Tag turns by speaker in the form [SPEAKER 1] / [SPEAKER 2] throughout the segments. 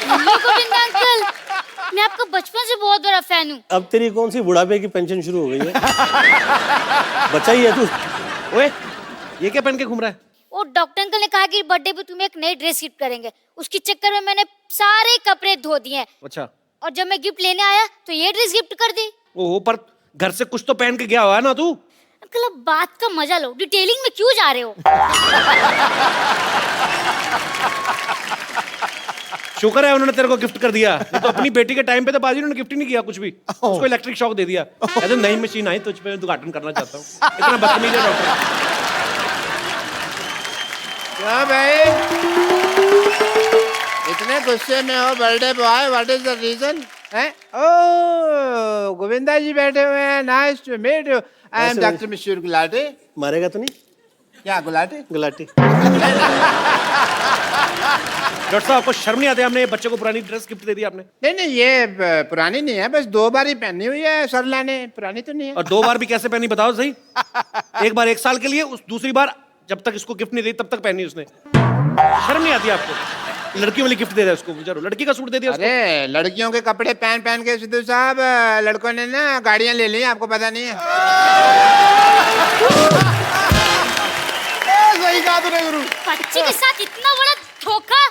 [SPEAKER 1] Govind uncle, मैं आपका बचपन से बहुत बड़ा फैन हूँ।
[SPEAKER 2] अब तेरी कौन सी बुढ़ापे की पेंशन शुरू हो गई है? बच्चा ही है तू।
[SPEAKER 3] ओए, ये क्या पहन के घूम रहा है?
[SPEAKER 1] वो डॉक्टर अंकल ने कहा कि बर्थडे पे तुम्हें एक नई ड्रेस गिफ्ट करेंगे। उसके चक्कर में मैंने सारे कपड़े धो दिए हैं।
[SPEAKER 3] अच्छा।
[SPEAKER 1] और जब मैं गिफ्ट लेने आया तो ये ड्रेस गिफ्ट कर दी।
[SPEAKER 3] ओहो, पर घर से कुछ तो पहन के गया हुआ है ना तू?
[SPEAKER 1] अंकल अब बात का मजा लो, डिटेलिंग में क्यों जा रहे हो?
[SPEAKER 3] शुक्र है उन्होंने तेरे को गिफ्ट कर दिया, नहीं तो अपनी बेटी के टाइम पे तो बाजी उन्होंने गिफ्ट ही नहीं किया कुछ भी। उसको इलेक्ट्रिक शॉक दे दिया। ऐसे नई मशीन आई तो उस पे उद्घाटन करना चाहता हूँ। इतना बदतमीज है डॉक्टर।
[SPEAKER 4] क्या भाई, इतने गुस्से में हो birthday boy? What is the reason? Oh, Govinda ji बैठे हुए हैं। Nice to meet you. I am doctor Mishra Gulati.
[SPEAKER 2] मारेगा तो नहीं?
[SPEAKER 4] क्या गुलाटी?
[SPEAKER 2] गुलाटी।
[SPEAKER 3] डॉक्टर साहब, आपको शर्म नहीं आती? हमने ये बच्चे को पुरानी ड्रेस गिफ्ट दे दी आपने।
[SPEAKER 4] नहीं नहीं, ये पुरानी नहीं है, बस 2 बार ही पहनी हुई है सरला ने, पुरानी तो नहीं है।
[SPEAKER 3] और 2 बार भी कैसे पहनी बताओ सही? एक बार 1 साल के लिए, दूसरी बार जब तक इसको गिफ्ट नहीं दी तब तक पहनी उसने। शर्म नहीं आती आपको? लड़कियों वाली गिफ्ट दे दिया उसको, बेचारो लड़की का सूट दे दिया उसको।
[SPEAKER 4] अरे लड़कियों के कपड़े पहन पहन के सिद्धू साहब लड़कों ने ना गाड़ियां ले ली, आपको पता नहीं है? सही कहा तूने गुरु।
[SPEAKER 1] बच्चे के साथ इतना बड़ा धोखा।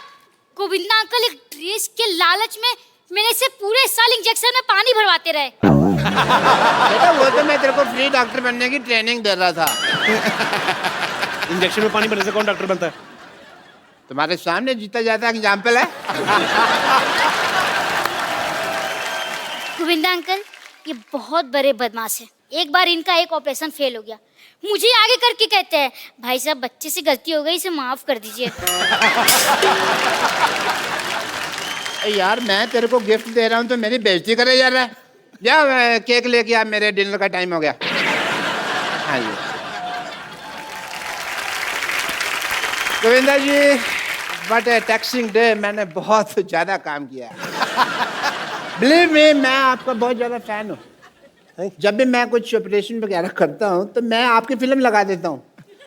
[SPEAKER 1] गोविंदा अंकल एक ड्रेस के लालच में मेरे से पूरे साल इंजेक्शन में पानी भरवाते रहे।
[SPEAKER 4] बेटा वो तो मैं तेरे को फ्री डॉक्टर बनने की ट्रेनिंग दे रहा था।
[SPEAKER 3] इंजेक्शन में पानी भरने से कौन डॉक्टर बनता है?
[SPEAKER 4] तुम्हारे सामने जीता जाता एग्जाम्पल है।
[SPEAKER 1] गोविंदा अंकल, ये बहुत बड़े बदमाश है। एक बार इनका एक ऑपरेशन फेल हो गया, मुझे आगे करके कहते हैं भाई साहब बच्चे से गलती हो गई, इसे माफ कर दीजिए।
[SPEAKER 4] यार मैं तेरे को गिफ्ट दे रहा हूँ तो मेरी बेइज्जती करे जा रहा है। जा केक लेके आ, मेरे डिनर का टाइम हो गया। हाँ जी गोविंदा जी, बट टैक्सिंग डे, मैंने बहुत ज्यादा काम किया है। बिलीव मी, मैं आपका बहुत ज्यादा फैन हूँ। जब भी मैं कुछ ऑपरेशन वगैरह करता हूँ तो मैं आपकी फिल्म लगा देता हूँ।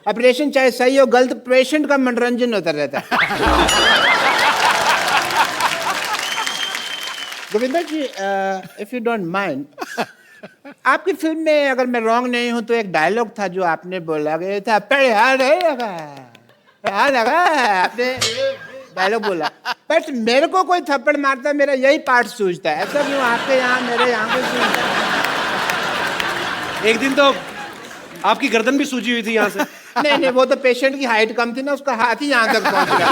[SPEAKER 4] ऑपरेशन चाहे सही हो गलत, पेशेंट का मनोरंजन होता रहता है। गोविंदा जी, इफ यू डोंट माइंड, आपकी फिल्म में अगर मैं रॉन्ग नहीं हूँ तो एक डायलॉग था जो आपने बोला गया था, आपने डायलॉग बोला, बट मेरे को कोई थप्पड़ मारता मेरा यही पार्ट सूझता है। ऐसा क्यों आपके यहाँ मेरे यहाँ पे सूझता है?
[SPEAKER 3] एक दिन तो आपकी गर्दन भी सूजी हुई थी यहाँ से।
[SPEAKER 4] नहीं, वो तो पेशेंट की हाइट कम थी ना, उसका हाथ ही यहाँ तक पहुँच गया।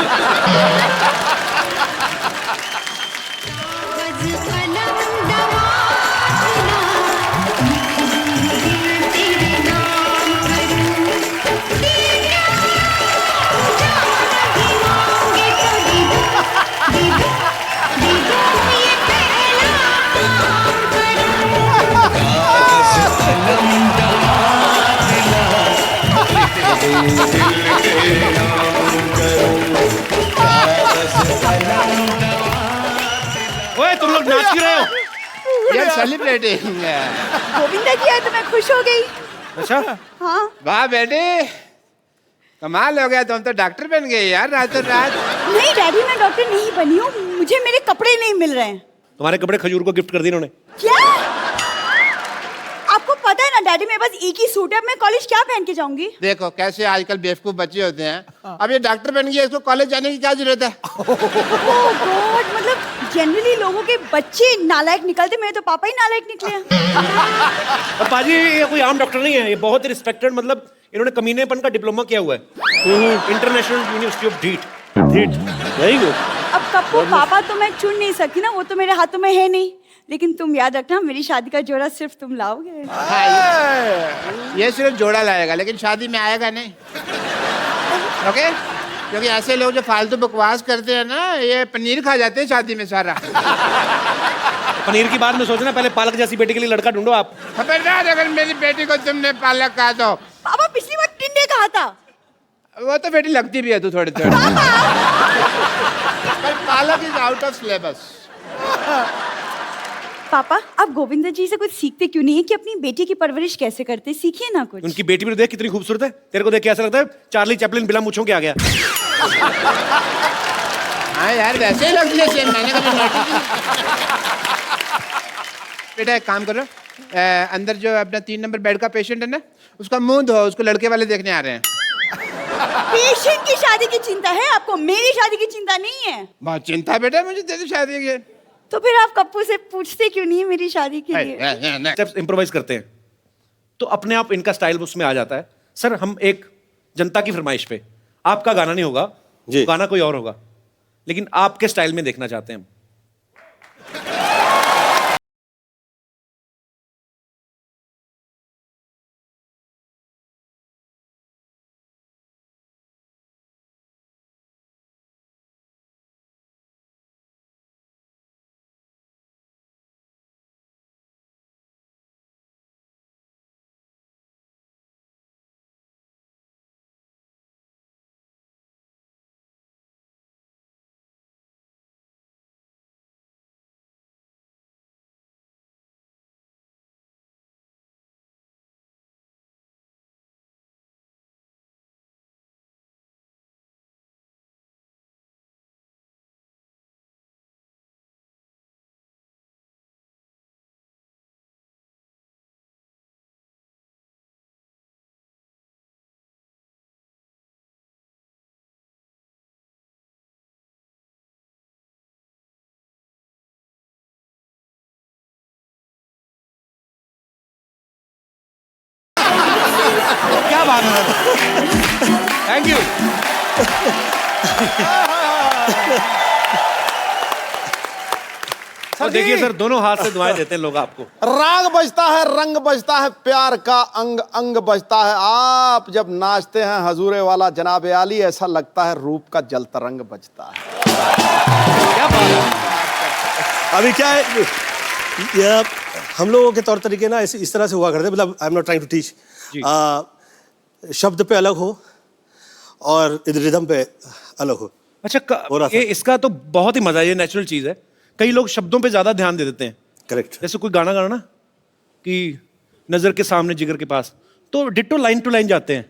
[SPEAKER 3] ओए, तुम लोग नाच क्यों रहे हो?
[SPEAKER 4] यार सेलिब्रेटिंग।
[SPEAKER 5] गोविंदा जी आए तो मैं खुश हो गई।
[SPEAKER 3] अच्छा,
[SPEAKER 5] हाँ,
[SPEAKER 4] वाह बेटे, कमाल हो गया, तुम तो डॉक्टर बन गए यार रातों रात।
[SPEAKER 5] नहीं डैडी, मैं डॉक्टर नहीं बनी हूँ, मुझे मेरे कपड़े नहीं मिल रहे हैं।
[SPEAKER 3] तुम्हारे कपड़े खजूर को गिफ्ट कर दिए इन्होंने।
[SPEAKER 5] क्या? आपको पता है ना डैडी, मेरे पास एक ही सूट है, मैं कॉलेज क्या पहन के जाऊंगी?
[SPEAKER 4] देखो कैसे आजकल बेवकूफ बच्चे होते हैं। अब ये डॉक्टर बन गया, इसको कॉलेज जाने की क्या जरूरत है?
[SPEAKER 5] ओह गॉड, मतलब जनरली लोगों के बच्चे नालायक निकलते, मेरे तो पापा ही नालायक निकले हैं।
[SPEAKER 3] और पाजी, ये कोई आम डॉक्टर नहीं है, ये बहुत ही रिस्पेक्टेड, मतलब इन्होंने कमीनेपन का डिप्लोमा किया हुआ है इंटरनेशनल यूनिवर्सिटी ऑफ ढीठ।
[SPEAKER 2] Very good.
[SPEAKER 5] अब कप्पू पापा तो मैं चुन नहीं सकती ना, वो तो मेरे हाथों में है नहीं, लेकिन तुम याद रखना मेरी शादी का जोड़ा सिर्फ तुम लाओगे।
[SPEAKER 4] ये सिर्फ जोड़ा लाएगा, लेकिन शादी में आएगा नहीं। ओके? क्योंकि ऐसे लोग जो फालतू बकवास करते हैं ना, ये पनीर खा जाते हैं शादी में सारा।
[SPEAKER 3] पनीर की बात में सोचना, पहले पालक जैसी बेटी के लिए लड़का ढूंढो आप।
[SPEAKER 4] खबरदार अगर मेरी बेटी को तुमने पालक कहा तो।
[SPEAKER 5] पापा पिछली बार टिंडे कहा था।
[SPEAKER 4] वो तो बेटी लगती भी है तू थोड़ी थोड़ी। पर पालक इज आउट ऑफ सिलेबस।
[SPEAKER 5] पापा आप गोविंदा जी से कुछ सीखते क्यों नहीं है कि अपनी बेटी की परवरिश कैसे करते? सीखिए ना कुछ।
[SPEAKER 3] उनकी बेटी भी तो देख कितनी खूबसूरत है, तेरे को देख के ऐसा लगता है चार्ली चैपलिन बिना मूंछों के आ गया।
[SPEAKER 4] हाँ यार वैसे ही लगती है सेम, मैंने कभी नोटिस नहीं। बेटा एक काम करो, अंदर जो अपना 3 नंबर बेड का पेशेंट है ना, उसका मुंह धो, उसको लड़के वाले देखने आ रहे हैं।
[SPEAKER 5] पेशेंट की शादी की चिंता है आपको, मेरी शादी की चिंता नहीं है।
[SPEAKER 4] बहुत चिंता है बेटा मुझे तेरी शादी की।
[SPEAKER 5] तो फिर आप कप्पू से पूछते क्यों नहीं है मेरी शादी के लिए?
[SPEAKER 3] स्टेप्स इम्प्रोवाइज करते हैं तो अपने आप इनका स्टाइल उसमें आ जाता है। सर हम एक जनता की फरमाइश पे, आपका गाना नहीं होगा
[SPEAKER 2] जी।
[SPEAKER 3] गाना कोई और होगा, लेकिन आपके स्टाइल में देखना चाहते हैं हम। क्या बात है, थैंक यू। और देखिए सर, दोनों हाथ से दुआएं देते हैं लोग आपको।
[SPEAKER 6] राग बजता है, रंग बजता है, प्यार का अंग अंग बजता है। आप जब नाचते हैं हजूरे वाला जनाब आली, ऐसा लगता है रूप का जल तरंग बजता है।
[SPEAKER 3] क्या बात है।
[SPEAKER 2] अभी क्या है, ये हम लोगों के तौर तरीके ना इस तरह से हुआ करते, मतलब I am not trying to teach, शब्द पे अलग हो और रिदम पे अलग हो।
[SPEAKER 3] अच्छा ये इसका तो बहुत ही मजा है, ये नेचुरल चीज है। कई लोग शब्दों पे ज्यादा ध्यान दे देते हैं।
[SPEAKER 2] करेक्ट।
[SPEAKER 3] जैसे कोई गाना गाना ना कि नजर के सामने जिगर के पास, तो डिट्टो लाइन टू लाइन जाते हैं।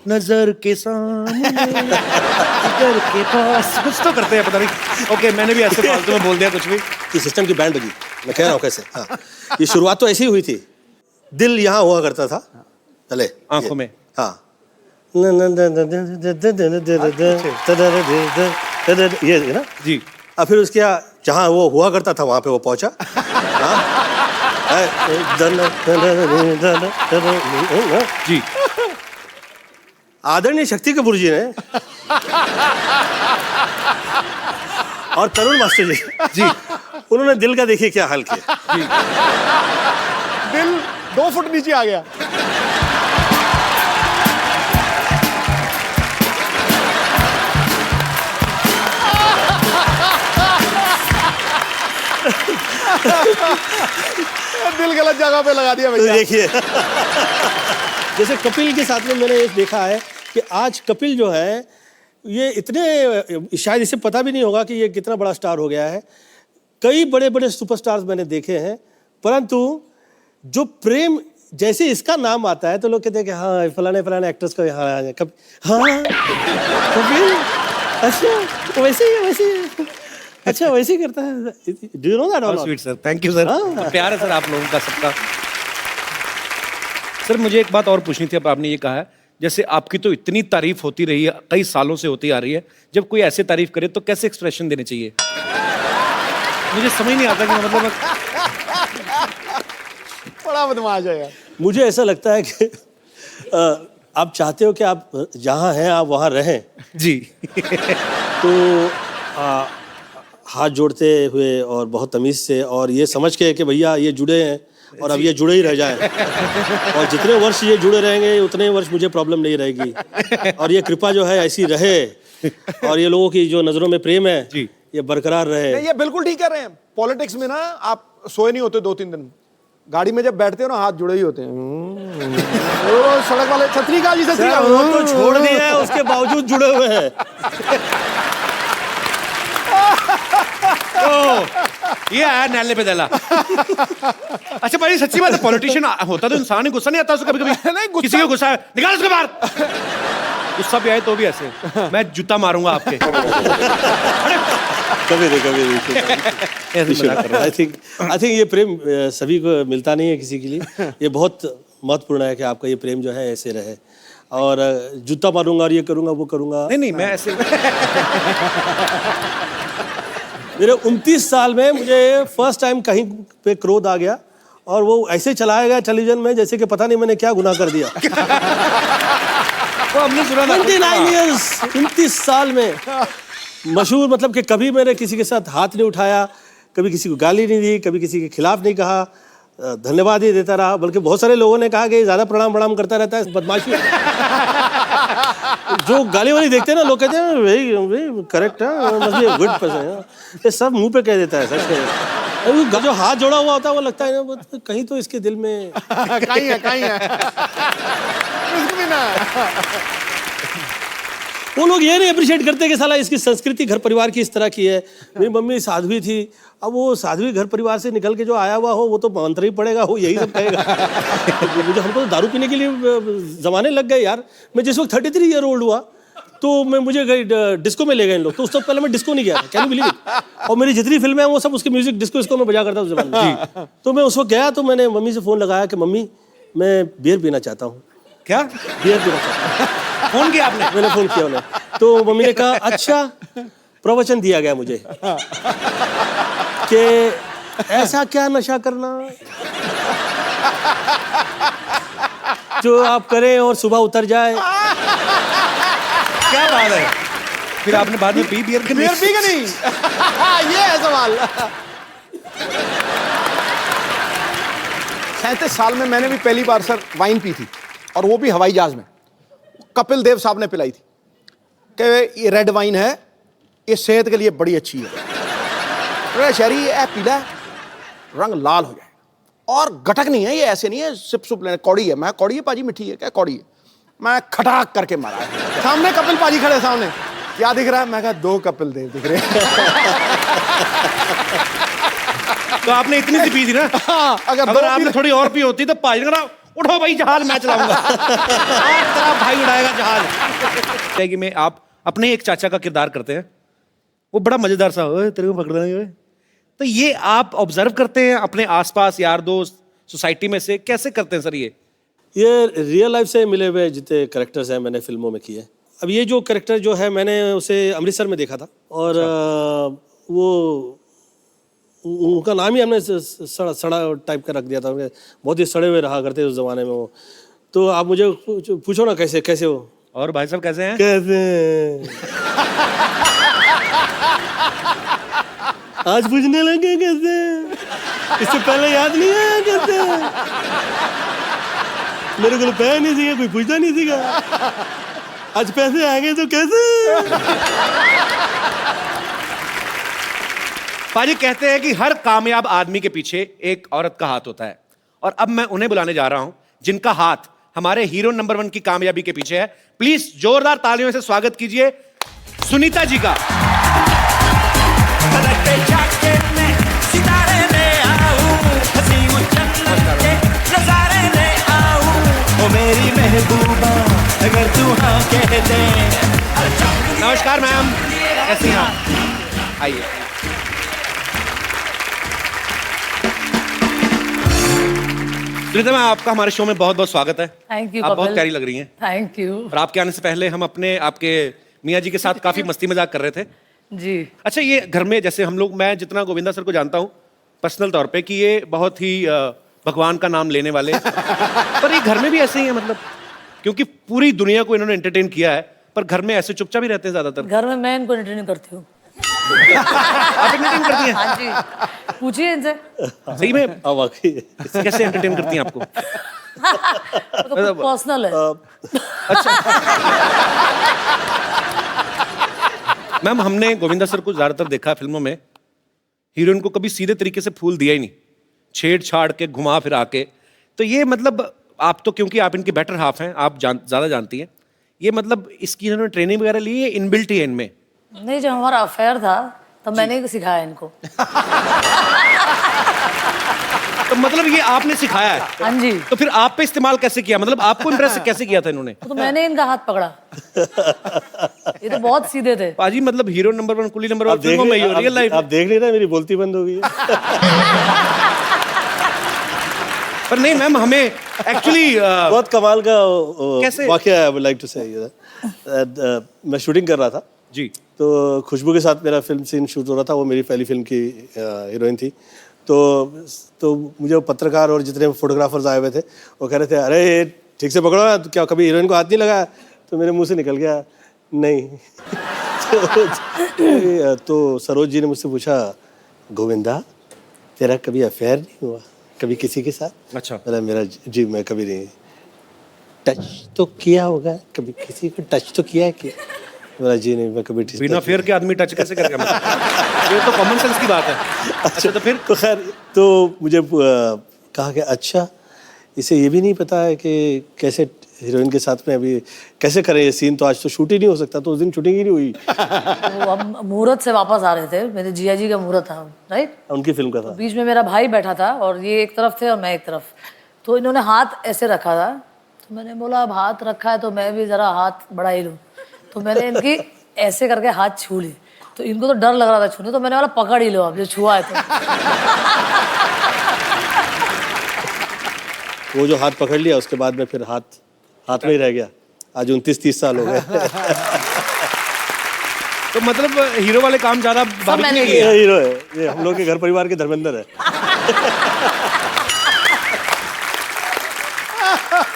[SPEAKER 3] नजर के सामने जिगर के पास, कुछ तो करते हैं पता नहीं। ओके मैंने भी ऐसे फालतू में बोल दिया कुछ भी।
[SPEAKER 2] ये सिस्टम की बैंड बजी, मैं कह रहा हूँ कैसे। हाँ, ये शुरुआत तो ऐसी हुई थी, दिल यहाँ हुआ करता था चले
[SPEAKER 3] आंखों में।
[SPEAKER 2] हाँ, ये ना
[SPEAKER 3] जी।
[SPEAKER 2] अब फिर उसके जहाँ वो हुआ करता था वहां पे वो पहुंचा।
[SPEAKER 3] जी।
[SPEAKER 2] आदरणीय शक्ति कपूर जी ने और तरुण मास्टर जी उन्होंने दिल का देखिए क्या हाल किया।
[SPEAKER 6] दिल 2 फुट नीचे आ गया। दिल गलत जगह पे लगा दिया
[SPEAKER 2] तो
[SPEAKER 6] भैया।
[SPEAKER 2] देखिए जैसे कपिल के साथ में मैंने ये देखा है कि आज कपिल जो है ये इतने, शायद इसे पता भी नहीं होगा कि ये कितना बड़ा स्टार हो गया है। कई बड़े बड़े सुपरस्टार्स मैंने देखे हैं, परंतु जो प्रेम जैसे इसका नाम आता है तो लोग कहते हैं कि हाँ फलाने फलाने एक्टर्स को यहाँ हाँ कपिल, अच्छा वैसे ही अच्छा वैसे ही करता है। Do you know that?
[SPEAKER 3] और sweet sir, thank you sir. प्यार है सर आप लोगों का सबका। सर मुझे एक बात और पूछनी थी। अब आपने ये कहा है, जैसे आपकी तो इतनी तारीफ होती रही है, कई सालों से होती आ रही है, जब कोई ऐसे तारीफ करे तो कैसे एक्सप्रेशन देने चाहिए? मुझे समझ नहीं आता कि मतलब
[SPEAKER 6] बड़ा बदमाश है यार।
[SPEAKER 2] मुझे ऐसा लगता है कि आप चाहते हो कि आप जहाँ हैं आप वहाँ रहें
[SPEAKER 3] जी।
[SPEAKER 2] तो हाथ जोड़ते हुए और बहुत तमीज़ से और ये समझ के कि भैया ये जुड़े हैं और अब ये जुड़े ही रह जाएं और जितने वर्ष ये जुड़े रहेंगे उतने वर्ष मुझे प्रॉब्लम नहीं रहेगी और ये कृपा जो है ऐसी रहे और ये लोगों की जो नज़रों में प्रेम है
[SPEAKER 3] जी
[SPEAKER 2] ये बरकरार रहे।
[SPEAKER 6] नहीं, ये बिल्कुल ठीक कह रहे हैं। पॉलिटिक्स में ना आप सोए नहीं होते 2-3 दिन, गाड़ी में जब बैठते हो ना हाथ जुड़े ही होते हैं। वो सड़क वाले छतरी का जी छतरी का
[SPEAKER 2] वो तो छोड़ दिया है उसके बावजूद जुड़े हुए हैं।
[SPEAKER 3] ये आया नैले पे दला। अच्छा भाई सच्ची बात है, पॉलिटिशियन होता तो इंसान ही गुस्सा नहीं आता उसको कभी कभी?
[SPEAKER 6] नहीं, गुस्सा-
[SPEAKER 3] किसी को गुस्सा है निकाल उसके बाहर। गुस्सा भी आए तो भी ऐसे मैं जूता मारूंगा आपके।
[SPEAKER 2] कभी नहीं
[SPEAKER 3] ऐसे मजाक कर रहा
[SPEAKER 2] आई थिंक ये प्रेम सभी को मिलता नहीं है किसी के लिए। ये बहुत महत्वपूर्ण है कि आपका ये प्रेम जो है ऐसे रहे। और जूता मारूंगा और ये करूंगा वो करूंगा,
[SPEAKER 3] नहीं मैं ऐसे
[SPEAKER 2] मेरे 29 साल में मुझे फर्स्ट टाइम कहीं पे क्रोध आ गया और वो ऐसे चलाया गया टेलीविजन में जैसे कि पता नहीं मैंने क्या गुनाह कर दिया।
[SPEAKER 3] वो हमने सुना था।
[SPEAKER 2] 29 years, 29 साल में मशहूर, मतलब कि कभी मैंने किसी के साथ हाथ नहीं उठाया, कभी किसी को गाली नहीं दी, कभी किसी के खिलाफ नहीं कहा, धन्यवाद ही देता रहा। बल्कि बहुत सारे लोगों ने कहा कि ज़्यादा प्रणाम करता रहता है, बदमाशी। जो गाली वाली देखते हैं ना, लोग कहते हैं वही करेक्ट है, मस्ट बी गुड पर्सन। ये सब मुंह पे कह देता है, सच कह। जो हाथ जोड़ा हुआ होता है वो लगता है ना कहीं तो इसके दिल में
[SPEAKER 6] कहीं है कुछ भी ना।
[SPEAKER 2] वो लोग ये नहीं अप्रिशिएट करते कि साला इसकी संस्कृति घर परिवार की इस तरह की है। मेरी मम्मी साध्वी थी, अब वो साध्वी घर परिवार से निकल के जो आया हुआ हो वो तो मंत्र ही पड़ेगा, वो यही सब कहेगा। मुझे हमको तो दारू पीने के लिए जमाने लग गए यार। मैं जिस वक्त 33 ईयर ओल्ड हुआ तो मुझे डिस्को में ले गए इन लोग। तो उस वक्त पहले मैं डिस्को नहीं गया, कैन यू बिलीव इट। और मेरी जितनी फिल्में हैं वो सब उसके म्यूजिक डिस्को में बजा करता उस जमाने में। तो मैं उस वक्त गया तो मैंने मम्मी से फोन लगाया कि मम्मी मैं बियर पीना चाहता हूँ।
[SPEAKER 3] क्या
[SPEAKER 2] बियर पीना चाहता हूँ।
[SPEAKER 3] फोन किया आपने?
[SPEAKER 2] मैंने फोन किया उन्हें, तो मम्मी ने कहा अच्छा, प्रवचन दिया गया मुझे कि ऐसा क्या नशा करना जो आप करें और सुबह उतर जाए।
[SPEAKER 3] क्या बात है। फिर आपने बाद में पी बियर के
[SPEAKER 6] बियर पी के नहीं। ये है सवाल। 37 साल में मैंने भी पहली बार सर वाइन पी थी, और वो भी हवाई जहाज में। कपिल देव साहब ने पिलाई थी कि ये रेड वाइन है, ये सेहत के लिए बड़ी अच्छी है। शहरी ये पीला रंग लाल हो जाए, और गटक नहीं है, ये ऐसे नहीं है सिप सुप लेने। कौड़ी है। मैं कौड़ी है पाजी, मिठी है क्या? कौड़ी है। मैं खटाक करके मारा है। सामने कपिल पाजी खड़े, सामने क्या दिख रहा है? मैं कहा 2 कपिल देव दिख रहे हैं।
[SPEAKER 3] तो आपने इतनी सी पी थी ना। अगर आपने थोड़ी और पी होती तो पाजी ने कहा उठो भाई जहाज मैं चलाऊंगा। तेरा भाई उड़ाएगा जहाज। कि मैं आप अपने एक चाचा का किरदार करते हैं, वो बड़ा मजेदार सा, ओए तेरे को पकड़ लेंगे। तो ये आप ऑब्जर्व करते हैं अपने आसपास यार दोस्त सोसाइटी में से, कैसे करते हैं सर ये
[SPEAKER 2] रियल लाइफ से मिले हुए जितने करेक्टर्स हैं मैंने फिल्मों में किए। अब ये जो करेक्टर जो है मैंने उसे अमृतसर में देखा था, और वो उनका नाम ही हमने सड़ा टाइप का रख दिया था। बहुत ही सड़े हुए रहा करते उस जमाने में वो। तो आप मुझे पूछो ना कैसे हो।
[SPEAKER 3] और भाई साहब कैसे हैं?
[SPEAKER 2] कैसे आज पूछने लगे कैसे? इससे पहले याद नहीं आया कैसे? मेरे को पैसे नहीं सीखा, कोई पूछता नहीं सीखा। आज पैसे आ गए तो कैसे?
[SPEAKER 3] पाजी कहते हैं कि हर कामयाब आदमी के पीछे एक औरत का हाथ होता है, और अब मैं उन्हें बुलाने जा रहा हूं जिनका हाथ हमारे हीरो नंबर 1 की कामयाबी के पीछे है। प्लीज जोरदार तालियों से स्वागत कीजिए सुनीता जी का।
[SPEAKER 7] मेरी महबूबा अगर तू हाँ कह दे।
[SPEAKER 3] नमस्कार मैम, कैसी हैं आप? आइए। सुनीता मैम, आपका हमारे शो में बहुत बहुत स्वागत है।
[SPEAKER 8] Thank you.
[SPEAKER 3] आप बहुत प्यारी लग रही हैं।
[SPEAKER 8] Thank you.
[SPEAKER 3] और आपके आने से पहले हम आपके मियाँ जी के साथ काफी मस्ती मजाक कर रहे थे।
[SPEAKER 8] जी।
[SPEAKER 3] अच्छा, ये घर में जैसे हम लोग, मैं जितना गोविंदा सर को जानता हूँ पर्सनल तौर पे कि ये बहुत ही भगवान का नाम लेने वाले, पर ये घर में भी ऐसे ही है, मतलब क्योंकि पूरी दुनिया को इन्होंने एंटरटेन किया है, पर घर में ऐसे चुपचाप ही रहते हैं ज्यादातर।
[SPEAKER 8] घर में मैं इनको एंटरटेन करती हूँ।
[SPEAKER 3] आप एंटरटेन करती हैं?
[SPEAKER 8] हाँ जी, पूछिए इनसे।
[SPEAKER 3] सही में?
[SPEAKER 2] वाकई
[SPEAKER 3] कैसे एंटरटेन करती हैं आपको?
[SPEAKER 8] तो पर्सनल है।
[SPEAKER 3] मैम, हमने गोविंदा सर को ज्यादातर देखा है फिल्मों में, हीरोइन को कभी सीधे तरीके से फूल दिया ही नहीं, छेड़छाड़ के घुमा फिरा के। तो ये मतलब आप तो, क्योंकि आप इनके बेटर हाफ हैं, आप ज्यादा जानती हैं, ये मतलब इसकी इन्होंने ट्रेनिंग वगैरह ली है, इनबिल्ट ही है इनमें?
[SPEAKER 8] नहीं, जब हमारा अफेयर था तब मैंने ही सिखाया इनको।
[SPEAKER 3] तो मतलब ये आपने सिखाया है?
[SPEAKER 8] हाँ जी।
[SPEAKER 3] तो फिर आप पे इस्तेमाल कैसे किया, मतलब आपको इम्प्रेस कैसे किया था इन्होंने?
[SPEAKER 8] तो मैंने इनका हाथ पकड़ा। ये तो बहुत सीधे थे।
[SPEAKER 3] पाजी मतलब हीरो नंबर 1 कुली नंबर 1
[SPEAKER 2] आप देख
[SPEAKER 3] फिल्मों में ही हो,
[SPEAKER 2] आप-
[SPEAKER 3] रियल लाइफ
[SPEAKER 2] आप देख नहीं रहे, मेरी बोलती बंद हो गई है।
[SPEAKER 3] पर नहीं मैम, हमें एक्चुअली
[SPEAKER 2] बहुत कमाल का
[SPEAKER 3] कैसे?
[SPEAKER 2] वाकया है, आई वुड लाइक टू से। मैं शूटिंग कर रहा था
[SPEAKER 3] जी
[SPEAKER 2] तो खुशबू के साथ मेरा फिल्म सीन शूट हो रहा था। वो मेरी पहली फिल्म की हीरोइन थी। तो मुझे वो पत्रकार और जितने फोटोग्राफर्स आए हुए थे वो कह रहे थे, अरे ये ठीक से पकड़ो ना, तो क्या कभी हीरोइन को हाथ नहीं लगाया? तो मेरे मुंह से निकल गया नहीं। तो सरोज जी ने मुझसे पूछा, गोविंदा तेरा कभी अफेयर नहीं हुआ कभी किसी के साथ?
[SPEAKER 3] अच्छा।
[SPEAKER 2] मेरा जी मैं कभी नहीं। टच तो किया होगा कभी, किसी को टच तो किया है कि? मेरा जी नहीं, मैं कभी
[SPEAKER 3] बिना फेयर के आदमी टच कैसे करेगा? ये तो कॉमन सेंस की बात है। अच्छा तो फिर?
[SPEAKER 2] तो खैर तो मुझे कहा कि अच्छा इसे ये भी नहीं पता है कि कैसे हीरोइन के साथ में अभी कैसे करें ये सीन, तो आज तो शूट ही नहीं हो सकता। तो उस दिन शूटिंग ही नहीं हुई।
[SPEAKER 8] तो हम मुहूर्त से वापस आ रहे थे, मेरे जिया जी का मुहूर्त था, राइट?
[SPEAKER 2] उनकी फिल्म का था।
[SPEAKER 8] बीच में मेरा भाई बैठा था और ये एक तरफ थे और मैं एक तरफ। तो इन्होंने हाथ ऐसे रखा था, तो मैंने बोला अब हाथ रखा है तो मैं भी जरा हाथ बढ़ा ही लूँ। तो मैंने इनकी ऐसे करके हाथ छू ली। तो इनको तो डर लग रहा था छूने, तो मैंने बोला पकड़ ही लो अब, जो छुआ है तो।
[SPEAKER 2] वो जो हाथ पकड़ लिया उसके बाद में फिर हाथ में ही रह गया। आज 29-30 साल हो गए।
[SPEAKER 3] तो मतलब हीरो वाले काम ज्यादा भाभी
[SPEAKER 8] मैंने
[SPEAKER 3] ने
[SPEAKER 8] किया।
[SPEAKER 3] किया।
[SPEAKER 2] ये हीरो है, ये हम लोग के घर परिवार के धर्मेंद्र है।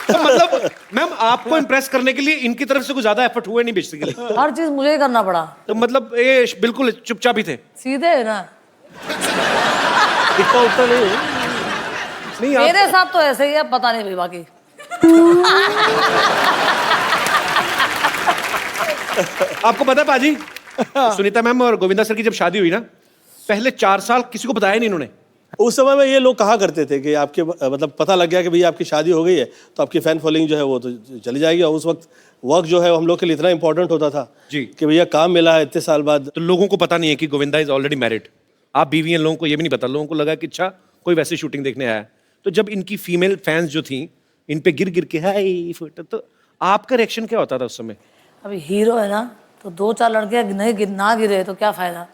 [SPEAKER 3] तो मतलब मैम आपको इम्प्रेस करने के लिए इनकी तरफ से कुछ ज्यादा एफर्ट हुए नहीं बेसिकली?
[SPEAKER 8] हर चीज मुझे ही करना पड़ा।
[SPEAKER 3] तो मतलब ये बिल्कुल चुपचाप ही थे?
[SPEAKER 8] सीधे है ना,
[SPEAKER 2] इतना उतना नहीं है।
[SPEAKER 3] नहीं आप
[SPEAKER 8] मेरे साथ तो ऐसे ही है, पता नहीं भाई बाकी।
[SPEAKER 3] आपको पता है पाजी, सुनीता मैम और गोविंदा सर की जब शादी हुई ना, पहले 4 साल किसी को बताया नहीं इन्होंने।
[SPEAKER 2] उस समय में ये लोग कहा करते थे कि आपके मतलब पता लग गया कि भैया आपकी शादी हो गई है तो आपकी फैन फॉलोइंग जो है वो तो चली जाएगी। और उस वक्त वर्क जो है वो हम लोग के लिए इतना इंपॉर्टेंट होता था
[SPEAKER 3] जी।
[SPEAKER 2] कि भैया काम मिला है इतने साल बाद।
[SPEAKER 3] तो लोगों को पता नहीं है कि गोविंदा इज ऑलरेडी मैरिड, आप बीवी हैं, लोगों को ये भी नहीं पता। लोगों को लगा कि अच्छा कोई वैसी शूटिंग देखने आया। तो जब इनकी फीमेल फैंस जो थी इन पे गिर गिर के हाय फोटो, तो आपका रिएक्शन क्या होता था उस समय?
[SPEAKER 8] अभी हीरो है ना, तो 2-4 लड़के नहीं ना गिरे तो क्या फायदा?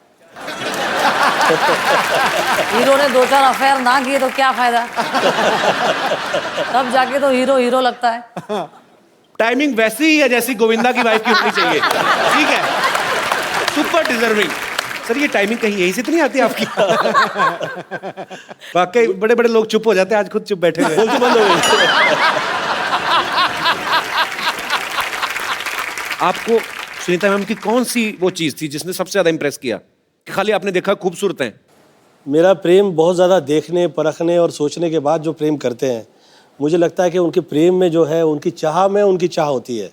[SPEAKER 8] हीरो ने 2-4 अफेयर ना किए तो क्या फायदा? तब जाके तो हीरो हीरो लगता है।
[SPEAKER 3] टाइमिंग वैसी ही है जैसी गोविंदा की वाइफ की होनी चाहिए। ठीक है, सुपर डिजर्विंग। सर ये टाइमिंग कहीं यहीं से तो नहीं आती आपकी? वाकई बड़े बड़े लोग चुप हो जाते हैं, आज खुद चुप बैठे हुए।
[SPEAKER 2] बोलती बंद हो गई।
[SPEAKER 3] आपको सुनीता मैम की कौन सी वो चीज थी जिसने सबसे ज्यादा इंप्रेस किया कि खाली आपने देखा खूबसूरत हैं?
[SPEAKER 2] मेरा प्रेम बहुत ज़्यादा देखने परखने और सोचने के बाद जो प्रेम करते हैं, मुझे लगता है कि उनके प्रेम में जो है उनकी चाह में उनकी चाह होती है।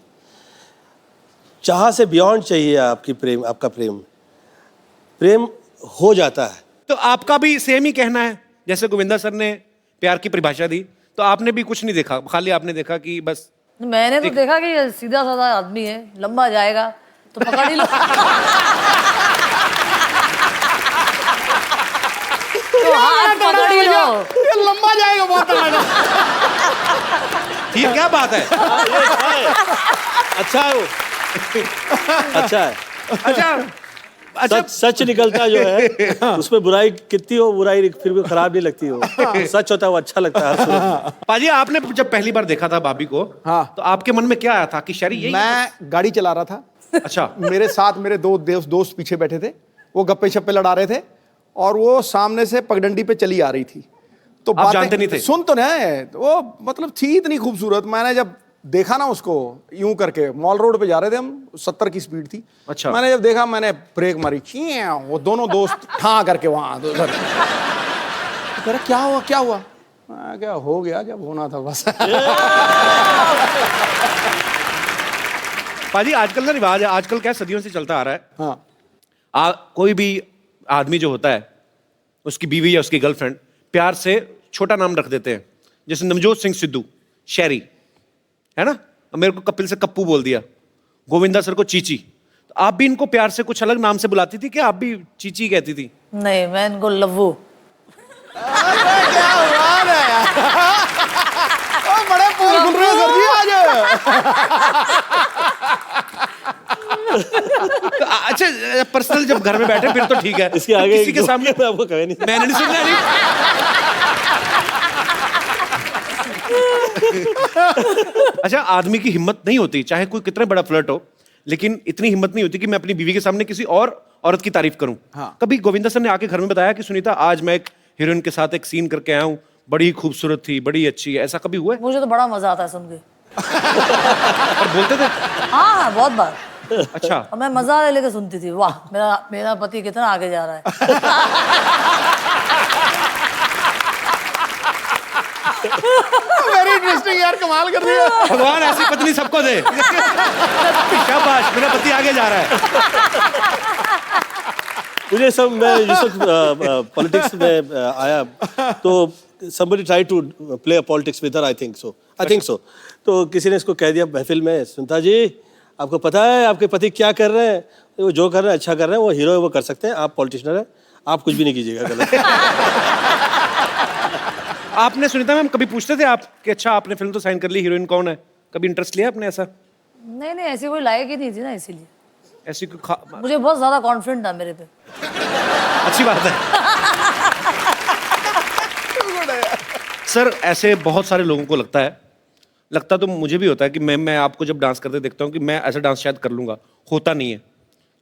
[SPEAKER 2] चाह से बियॉन्ड चाहिए आपका प्रेम हो जाता है।
[SPEAKER 3] तो आपका भी सेम ही कहना है जैसे गोविंदा सर ने प्यार की परिभाषा दी, तो आपने भी कुछ नहीं देखा, खाली आपने देखा कि बस
[SPEAKER 8] मैंने तो देखा कि सीधा साधा आदमी है, लंबा जाएगा तो पकड़ ही लो। तो हाथ पकड़ ही लो।
[SPEAKER 6] ये लंबा जाएगा बहुत तगड़ा।
[SPEAKER 3] ये क्या बात है?
[SPEAKER 2] अच्छा है वो। अच्छा है।
[SPEAKER 3] अच्छा
[SPEAKER 2] सच निकलता जो है उसमें बुराई कितनी हो, बुराई फिर भी खराब नहीं लगती हो। सच होता है वो अच्छा लगता है हर सूरत में।
[SPEAKER 3] पाजी आपने जब पहली बार देखा था भाभी को,
[SPEAKER 6] हाँ।
[SPEAKER 3] तो आपके मन में क्या आया था कि शरी यही?
[SPEAKER 6] मैं गाड़ी चला रहा था।
[SPEAKER 3] अच्छा।
[SPEAKER 6] मेरे साथ मेरे दो दोस्त पीछे बैठे थे, वो गप्पे शप्पे लड़ा रहे थे और वो सामने से पगडंडी पे चली आ रही थी। तो
[SPEAKER 3] आप जानते नहीं थे?
[SPEAKER 6] सुन तो नहीं, वो मतलब थी इतनी खूबसूरत। मैंने जब देखा ना उसको यूं करके, मॉल रोड पे जा रहे थे हम, 70 की स्पीड थी।
[SPEAKER 3] अच्छा।
[SPEAKER 6] मैंने जब देखा मैंने ब्रेक मारी, वो दोनों दोस्त ठां करके वहां उधर। कह रहा क्या हुआ? मैं क्या हो गया जब होना था बस।
[SPEAKER 3] पाजी आजकल ना रिवाज है, आजकल क्या सदियों से चलता आ रहा है।
[SPEAKER 6] हाँ।
[SPEAKER 3] कोई भी आदमी जो होता है, उसकी बीवी या उसकी गर्लफ्रेंड प्यार से छोटा नाम रख देते हैं, जैसे नवजोत सिंह सिद्धू शैरी है ना, मेरे को कपिल से कप्पू बोल दिया, गोविंदा सर को चीची। तो आप भी इनको प्यार से कुछ अलग नाम से बुलाती थी कि आप भी चीची कहती थी?
[SPEAKER 8] नहीं, मैं इनको लव्वू।
[SPEAKER 6] क्या हुआ पोर्टल खुल रहे हैं सर जी आज।
[SPEAKER 3] अच्छा पर्सनल जब घर में बैठे फिर तो ठीक है,
[SPEAKER 2] इसके आगे
[SPEAKER 3] किसी के सामने
[SPEAKER 2] मैं आपको कहे नहीं।
[SPEAKER 3] मैंने नहीं सुनना नहीं। अच्छा आदमी की हिम्मत नहीं होती, चाहे कोई कितना बड़ा फ्लर्ट हो, लेकिन इतनी हिम्मत नहीं होती कि मैं अपनी बीवी के सामने किसी और औरत की तारीफ करूं।
[SPEAKER 6] हाँ।
[SPEAKER 3] कभी गोविंदा सर ने आके घर में बताया कि सुनीता आज मैं एक हीरोइन के साथ एक सीन करके आया हूं, बड़ी खूबसूरत थी, बड़ी अच्छी है, ऐसा कभी हुआ है?
[SPEAKER 8] मुझे तो बड़ा मजा आता है सुन के।
[SPEAKER 3] और बोलते थे?
[SPEAKER 8] हाँ बहुत बार।
[SPEAKER 3] अच्छा
[SPEAKER 8] और मैं मजा ले लेके सुनती थी, वाह मेरा मेरा पति कितना आगे जा रहा है।
[SPEAKER 6] वेरी इंटरेस्टिंग यार, कमाल कर दिया।
[SPEAKER 3] भगवान ऐसी पत्नी सबको दे। शाबाश, मेरा पति आगे जा रहा है।
[SPEAKER 2] मुझे सब मैं जिस वक्त पॉलिटिक्स में आया तो somebody tried to play a politics with her, I think so. तो किसी ने इसको कह दिया महफिल में, सुनीता जी आपको पता है आपके पति क्या कर रहे हैं? वो जो कर रहे हैं अच्छा कर रहे हैं, वो हीरो है वो कर सकते हैं, आप पॉलिटिशियन है, आप कुछ भी नहीं कीजिएगा गलत।
[SPEAKER 3] आपने सुनीता मैम कभी पूछते थे आप कि अच्छा आपने फिल्म तो साइन कर ली, हीरोइन कौन है? कभी इंटरेस्ट लिया आपने ऐसा?
[SPEAKER 8] नहीं नहीं ऐसी कोई लायक ही नहीं थी ना, इसीलिए
[SPEAKER 3] ऐसी
[SPEAKER 8] मुझे बहुत ज्यादा कॉन्फिडेंट था मेरे पे।
[SPEAKER 3] अच्छी बात है। सर ऐसे बहुत सारे लोगों को लगता तो मुझे भी होता है कि मैं आपको जब डांस करते देखता हूँ कि मैं ऐसा डांस शायद कर लूँगा, होता नहीं है,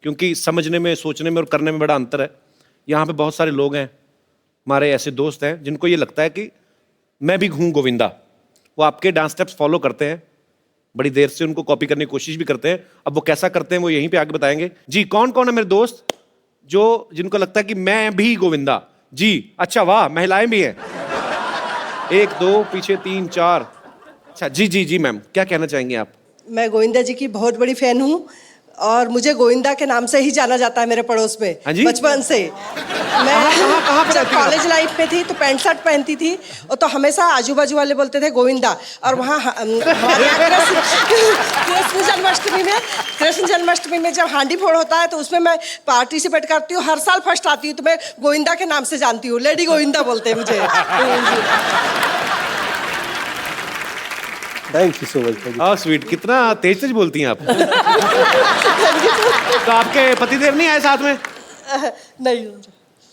[SPEAKER 3] क्योंकि समझने में, सोचने में और करने में बड़ा अंतर है। यहाँ पे बहुत सारे लोग हैं, हमारे ऐसे दोस्त हैं जिनको ये लगता है कि मैं भी हूँ गोविंदा, वो आपके डांस स्टेप्स फॉलो करते हैं, बड़ी देर से उनको कॉपी करने की कोशिश भी करते हैं। अब वो कैसा करते हैं वो यहीं पे आगे बताएंगे। जी कौन कौन है मेरे दोस्त जो जिनको लगता है कि मैं भी गोविंदा? जी अच्छा वाह, महिलाएं भी हैं, 1 2 पीछे 3 4। अच्छा जी मैम क्या कहना चाहेंगे आप?
[SPEAKER 9] मैं गोविंदा जी की बहुत बड़ी फैन हूँ और मुझे गोविंदा के नाम से ही जाना जाता है मेरे पड़ोस में बचपन से। मैं जब कॉलेज लाइफ में थी तो पैंट शर्ट पहनती थी और तो हमेशा आजू बाजू वाले बोलते थे गोविंदा। और वहाँ हमारे यहाँ कृष्ण जन्माष्टमी में जब हांडी फोड़ होता है तो उसमें मैं पार्टिसिपेट करती हूँ, हर साल फर्स्ट आती हूँ, तो मैं गोविंदा के नाम से जानती हूँ, लेडी गोविंदा बोलते हैं मुझे।
[SPEAKER 2] Thank you so much.
[SPEAKER 3] हाँ स्वीट, कितना तेज बोलती हैं आप। तो आपके पतिदेव नहीं आए साथ में?
[SPEAKER 9] नहीं।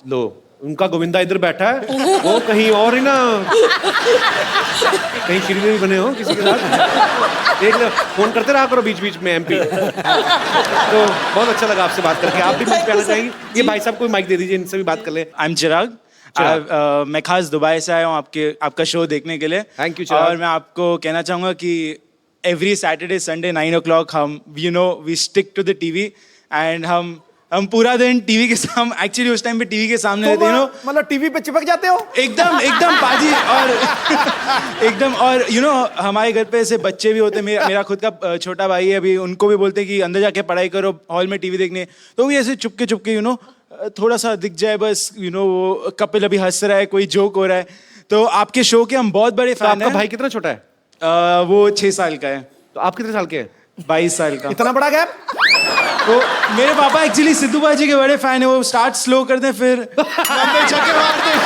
[SPEAKER 3] लो उनका गोविंदा इधर बैठा है, वो कहीं और ही ना, कहीं श्रीदेवी बने हो किसी के साथ। एक फोन करते रहा करो बीच बीच में MP। तो बहुत अच्छा लगा आपसे बात करके। आप भी कुछ कहना चाहेंगे? ये भाई साहब को माइक दे दीजिए, इनसे भी बात कर ले।
[SPEAKER 10] आई एम चिराग। मैं खास दुबई से आया हूँ आपका शो देखने के लिए।
[SPEAKER 3] थैंक यू चिराग।
[SPEAKER 10] और मैं आपको कहना चाहूँगा कि एवरी सैटरडे संडे 9 o'clock हम we stick to the TV and हम पूरा दिन टीवी के सामने, एक्चुअली उस टाइम पे टीवी के सामने रहते हैं,
[SPEAKER 6] मतलब टीवी पे चिपक जाते हो
[SPEAKER 10] एकदम पाजी। और एकदम, और हमारे घर पे ऐसे बच्चे भी होते हैं, मेरा खुद का छोटा भाई है अभी, उनको भी बोलते हैं कि अंदर जाके पढ़ाई करो, हॉल में टीवी देखने, तो भी ऐसे चुपके थोड़ा सा दिख जाए बस, वो कपिल अभी हंस रहा है, कोई जोक हो रहा है, तो आपके शो के हम बहुत बड़े फैन हैं।
[SPEAKER 3] आपका भाई कितना छोटा है?
[SPEAKER 10] वो 6 साल का है।
[SPEAKER 3] तो आप कितने साल के हैं?
[SPEAKER 10] 22 साल का।
[SPEAKER 6] इतना बड़ा गैप?
[SPEAKER 10] तो मेरे पापा एक्चुअली सिद्धू बाजी के बड़े फैन है, वो स्टार्ट स्लो करते हैं फिर लंबे छक्के मारते हैं।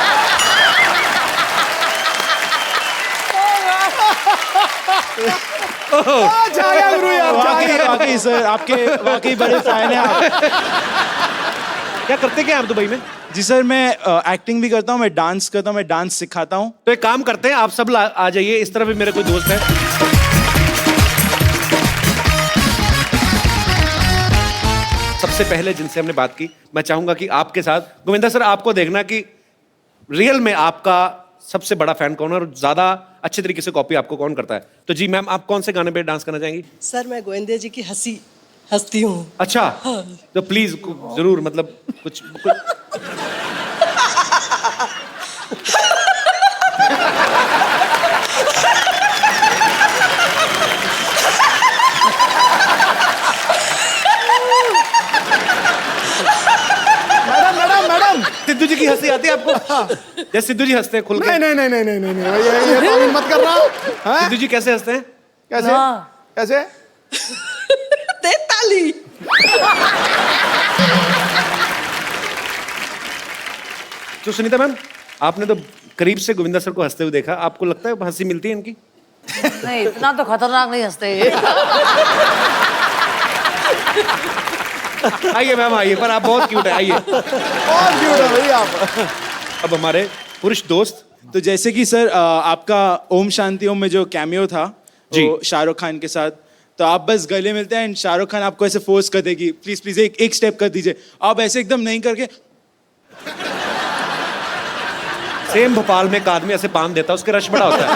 [SPEAKER 10] वाकई सर, आपके वाकई बड़े फैन हैं आप।
[SPEAKER 3] क्या करते क्या आप दुबई में?
[SPEAKER 10] जी सर, मैं एक्टिंग भी करता हूँ, मैं डांस करता हूँ, मैं डांस सिखाता हूँ।
[SPEAKER 3] तो एक काम करते हैं, आप सब आ जाइए, इस तरफ भी मेरे कोई दोस्त है। सबसे पहले जिनसे हमने बात की, मैं चाहूंगा कि आपके साथ गोविंदा सर आपको देखना कि रियल में आपका सबसे बड़ा फैन कौन है और ज्यादा अच्छे तरीके से कॉपी आपको कौन करता है। तो जी मैम, आप कौन से गाने पे डांस करना चाहेंगी?
[SPEAKER 9] सर मैं गोविंदा जी की हंसती हूँ।
[SPEAKER 3] अच्छा हाँ। तो प्लीज जरूर, मतलब कुछ मैडम सिद्धू जी की हंसी आती है आपको? जैसे सिद्धू जी हंसते हैं खुल के।
[SPEAKER 6] नहीं ये तामील मत करना।
[SPEAKER 3] सिद्धू जी कैसे हंसते हैं?
[SPEAKER 6] कैसे?
[SPEAKER 9] दे ताली।
[SPEAKER 3] तो सुनीता मैम, आपने तो करीब से गोविंदा सर को हंसते हुए देखा, आपको लगता है हंसी मिलती है इनकी?
[SPEAKER 8] नहीं, इतना तो खतरनाक नहीं हंसते ये।
[SPEAKER 3] आइए मैम आइए, पर आप बहुत क्यूट है, आइए।
[SPEAKER 6] बहुत क्यूट है भाई आप।
[SPEAKER 3] अब हमारे पुरुष दोस्त।
[SPEAKER 10] तो जैसे कि सर आपका ओम शांति ओम में जो कैमियो था
[SPEAKER 3] जी।
[SPEAKER 10] वो शाहरुख खान के साथ, तो आप बस गले मिलते हैं एंड शाहरुख खान आपको ऐसे फोर्स कर देगी, प्लीज प्लीज एक स्टेप कर दीजिए, आप ऐसे एकदम नहीं करके
[SPEAKER 3] सेम भोपाल में एक आदमी ऐसे बांध देता है, उसके रश बड़ा होता है।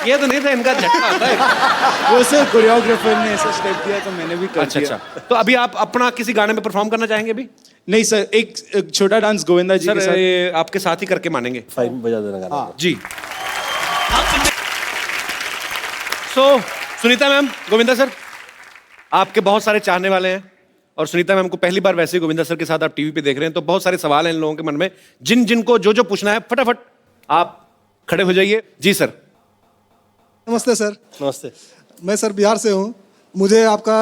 [SPEAKER 3] ये तो नहीं था, इनका झटका आता है।
[SPEAKER 10] वो सर कोरियोग्राफर ने ऐसा स्टेप दिया तो मैंने भी कर
[SPEAKER 3] अच्छा
[SPEAKER 10] दिया।
[SPEAKER 3] अच्छा, तो अभी आप अपना किसी गाने में परफॉर्म करना चाहेंगे अभी?
[SPEAKER 10] नहीं सर, एक छोटा डांस गोविंदा जी के
[SPEAKER 3] सर
[SPEAKER 10] साथ।
[SPEAKER 3] ये आपके साथ ही करके मानेंगे।
[SPEAKER 2] फाइन बजा देना गाना।
[SPEAKER 3] जी। सो सुनीता मैम, गोविंदा सर, आपके बहुत सारे चाहने वाले हैं और सुनीता मैम को पहली बार वैसे ही गोविंदा सर के साथ आप टीवी पे देख रहे हैं, तो बहुत सारे सवाल हैं इन लोगों के मन में, जिन जिनको जो जो पूछना है फटाफट आप खड़े हो जाइए। जी सर।
[SPEAKER 11] नमस्ते सर।
[SPEAKER 2] नमस्ते।
[SPEAKER 11] मैं सर बिहार से हूँ। मुझे आपका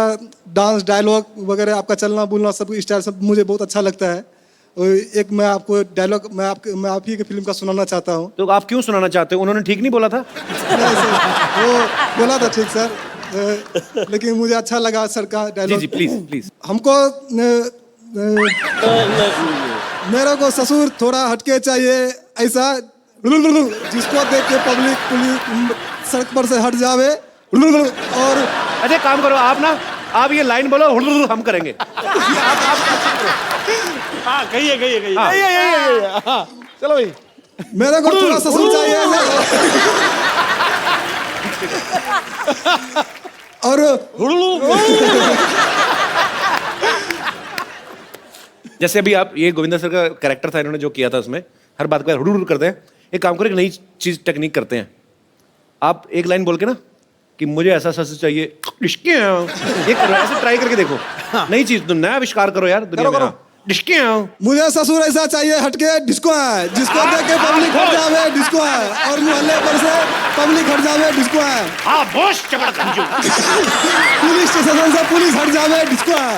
[SPEAKER 11] डांस डायलॉग वगैरह, आपका चलना बोलना, सब स्टाइल सब मुझे बहुत अच्छा लगता है। और एक मैं आपको डायलॉग मैं आप ही की फिल्म का सुनाना चाहता हूँ।
[SPEAKER 3] तो आप क्यों सुनाना चाहते हो? उन्होंने ठीक नहीं बोला था?
[SPEAKER 11] नहीं सर, वो बोला था ठीक सर, लेकिन मुझे अच्छा लगा सर का डायलॉग।
[SPEAKER 3] Ji please please.
[SPEAKER 11] हमको मेरे को ससुर थोड़ा हटके चाहिए, ऐसा जिसको देख के पब्लिक पुलिस सड़क पर से हट जावे। और
[SPEAKER 3] अच्छा काम करो आप ना, आप ये लाइन बोलो, हम करेंगे।
[SPEAKER 2] हाँ कहिए कहिए कहिए।
[SPEAKER 6] हाँ, चलो भाई।
[SPEAKER 11] मेरे को थोड़ा ससुर चाहिए और
[SPEAKER 3] जैसे अभी आप, ये गोविंदा सर का कैरेक्टर था, इन्होंने जो किया था उसमें हर बात को हुडुर करते हैं। एक काम करो, एक नई चीज टेक्निक करते हैं। आप एक लाइन बोल के ना कि मुझे ऐसा सस चाहिए, ये करो, ऐसे ट्राई करके देखो। नई चीज, तो नया आविष्कार करो यार दुनिया में। हाँ।
[SPEAKER 11] मुझे ससुर ऐसा चाहिए हटके डिस्को है, जिसको देख के पब्लिक हट जावे डिस्को है, और मोहल्ले पर से पब्लिक हट जावे डिस्को है।
[SPEAKER 3] हाँ बॉस चमड़ कंजू।
[SPEAKER 11] पुलिस स्टेशन से पुलिस हट जावे डिस्को है।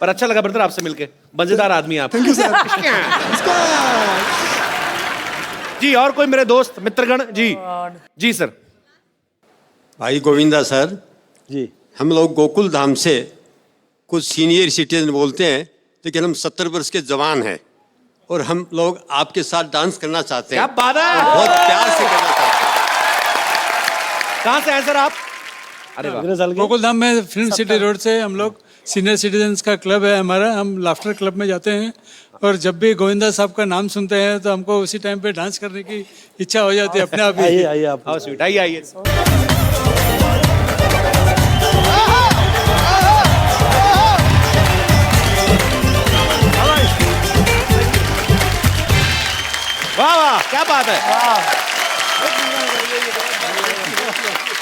[SPEAKER 3] पर अच्छा लगा ब्रदर आपसे मिलके, मजेदार आदमी आप।
[SPEAKER 11] Thank you sir.
[SPEAKER 3] डिस्को जी। और कोई मेरे दोस्त मित्रगण? जी जी सर।
[SPEAKER 12] भाई गोविंदा सर
[SPEAKER 2] जी,
[SPEAKER 12] हम लोग गोकुल धाम से कुछ सीनियर सिटीजन बोलते हैं, लेकिन हम 70 वर्ष के जवान हैं और हम लोग आपके साथ डांस करना चाहते हैं।
[SPEAKER 3] क्या बात है,
[SPEAKER 12] बहुत प्यार से करना चाहते हैं।
[SPEAKER 3] कहाँ से आए सर आप? अरे वाह।
[SPEAKER 13] गोकुल धाम में फिल्म सिटी रोड से हम लोग सीनियर सिटीजन्स का क्लब है हमारा, हम लाफ्टर क्लब में जाते हैं और जब भी गोविंदा साहब का नाम सुनते हैं तो हमको उसी टाइम पे डांस करने की इच्छा हो जाती है अपने आप ही।
[SPEAKER 2] आइए आइए आप।
[SPEAKER 3] आओ स्वीट, आइए आइए। वाह वाह, क्या बात है।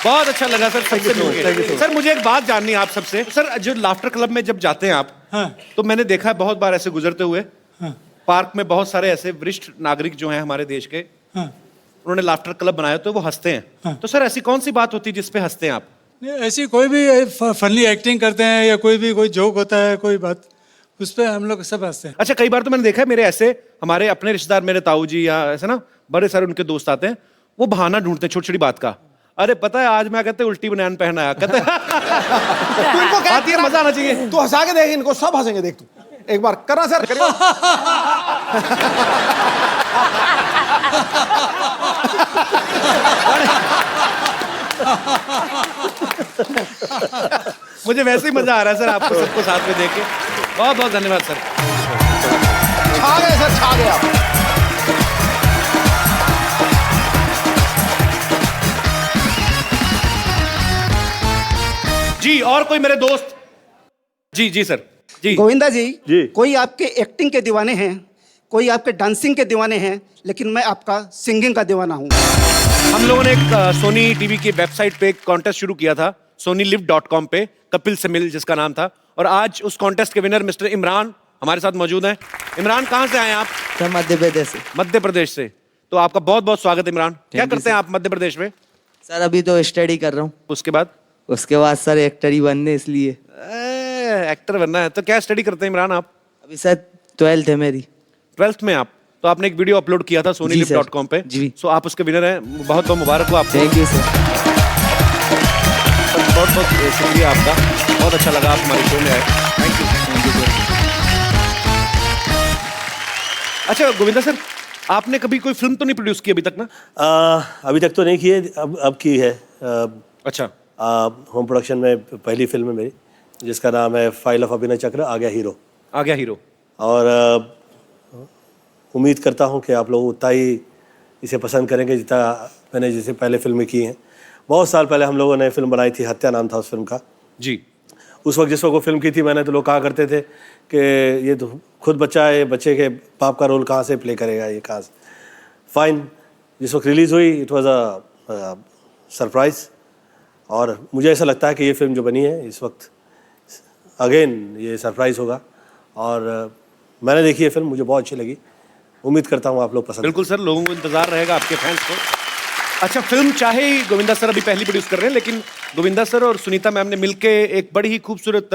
[SPEAKER 3] बहुत अच्छा लगा सर सबसे मिलके। सर मुझे एक बात जाननी है आप सबसे। सर जो लाफ्टर क्लब में जब जाते हैं आप,
[SPEAKER 13] हाँ।
[SPEAKER 3] तो मैंने देखा है बहुत बार ऐसे गुजरते हुए,
[SPEAKER 13] हाँ।
[SPEAKER 3] पार्क में बहुत सारे ऐसे वरिष्ठ नागरिक जो हैं हमारे देश के,
[SPEAKER 13] हाँ।
[SPEAKER 3] उन्होंने लाफ्टर क्लब बनाया तो वो हंसते हैं।
[SPEAKER 13] हाँ।
[SPEAKER 3] तो सर ऐसी कौन सी बात होती है जिसपे हंसते हैं आप?
[SPEAKER 13] ऐसी कोई भी फनी एक्टिंग करते हैं या कोई जोक होता है, कोई बात, उस पर हम लोग सब हंसते हैं।
[SPEAKER 3] अच्छा, कई बार तो मैंने देखा है मेरे ऐसे हमारे अपने रिश्तेदार, मेरे ताऊ जी या ऐसे ना बड़े सारे उनके दोस्त आते हैं, वो बहाना ढूंढते हैं छोटी छोटी बात का। अरे पता है आज मैं कहते उल्टी बनियान पहना आया, कहते
[SPEAKER 6] तू इनको क्या
[SPEAKER 3] आती है, मजा आना चाहिए।
[SPEAKER 6] तू हंसा के देख, इनको सब हंसेंगे, देख तू एक बार करा सर करियो।
[SPEAKER 3] मुझे वैसे ही मजा आ रहा है सर आपको सबको साथ में देख के। बहुत बहुत धन्यवाद सर।
[SPEAKER 6] छा गए सर, छा गए आप।
[SPEAKER 3] जी और कोई मेरे दोस्त? जी जी सर। जी
[SPEAKER 14] गोविंदा जी, कोई आपके एक्टिंग के दीवाने हैं, कोई आपके डांसिंग के दीवाने हैं, लेकिन मैं आपका सिंगिंग का दीवाना हूँ।
[SPEAKER 3] हम लोगों ने एक सोनी टीवी की वेबसाइट पे एक कॉन्टेस्ट शुरू किया था, sonilive.com पे, कपिल से मिल जिसका नाम था, और आज उस कॉन्टेस्ट के विनर मिस्टर इमरान हमारे साथ मौजूद हैं। इमरान कहाँ से आए आप?
[SPEAKER 15] सर मध्य प्रदेश से।
[SPEAKER 3] मध्य प्रदेश से। तो आपका बहुत बहुत स्वागत इमरान। क्या करते हैं आप मध्य प्रदेश में?
[SPEAKER 15] सर अभी तो स्टडी कर रहा हूँ।
[SPEAKER 3] उसके बाद?
[SPEAKER 15] उसके बाद सर एक्टर ही बनने, इसलिए।
[SPEAKER 3] एक्टर बनना है। तो क्या स्टडी करते हैं इमरान आप?
[SPEAKER 15] अभी सर 12th है मेरी।
[SPEAKER 3] 12th में आप? तो आपने एक वीडियो अपलोड किया था sonylip.com पे जी। सो आप उसके विनर हैं, बहुत बहुत मुबारक हो आपको।
[SPEAKER 15] Thank you sir.
[SPEAKER 3] बहुत बहुत शुक्रिया आपका, बहुत अच्छा लगा आप हमारे शो में आए। Thank you. अच्छा गोविंदा सर, आपने कभी कोई फिल्म तो नहीं प्रोड्यूस की अभी तक ना?
[SPEAKER 2] अभी तक तो नहीं की है, अब की है।
[SPEAKER 3] अच्छा।
[SPEAKER 2] होम प्रोडक्शन में पहली फिल्म है मेरी, जिसका नाम है फाइल ऑफ अभिनय चक्र, आ गया हीरो।
[SPEAKER 3] आ गया हीरो।
[SPEAKER 2] और उम्मीद करता हूँ कि आप लोग उतना ही इसे पसंद करेंगे जितना मैंने जैसे पहले फिल्में की हैं। बहुत साल पहले हम लोगों ने फिल्म बनाई थी, हत्या नाम था उस फिल्म का
[SPEAKER 3] जी।
[SPEAKER 2] उस वक्त जिस वक्त वो फिल्म की थी मैंने, तो लोग कहा करते थे कि ये तो खुद बच्चा है, बच्चे के बाप का रोल कहाँ से प्ले करेगा, ये कहाँ से। फाइन, जिस वक्त रिलीज़ हुई इट वाज अ सरप्राइज़, और मुझे ऐसा लगता है कि ये फिल्म जो बनी है इस वक्त अगेन ये सरप्राइज़ होगा। और मैंने देखी है फिल्म, मुझे बहुत अच्छी लगी। उम्मीद करता हूँ आप लोग पसंद।
[SPEAKER 3] बिल्कुल सर, लोगों को इंतजार रहेगा, आपके फैंस को। अच्छा, फिल्म चाहे ही गोविंदा सर अभी पहली प्रोड्यूस कर रहे हैं, लेकिन गोविंदा सर और सुनीता मैम ने मिलके एक बड़ी ही खूबसूरत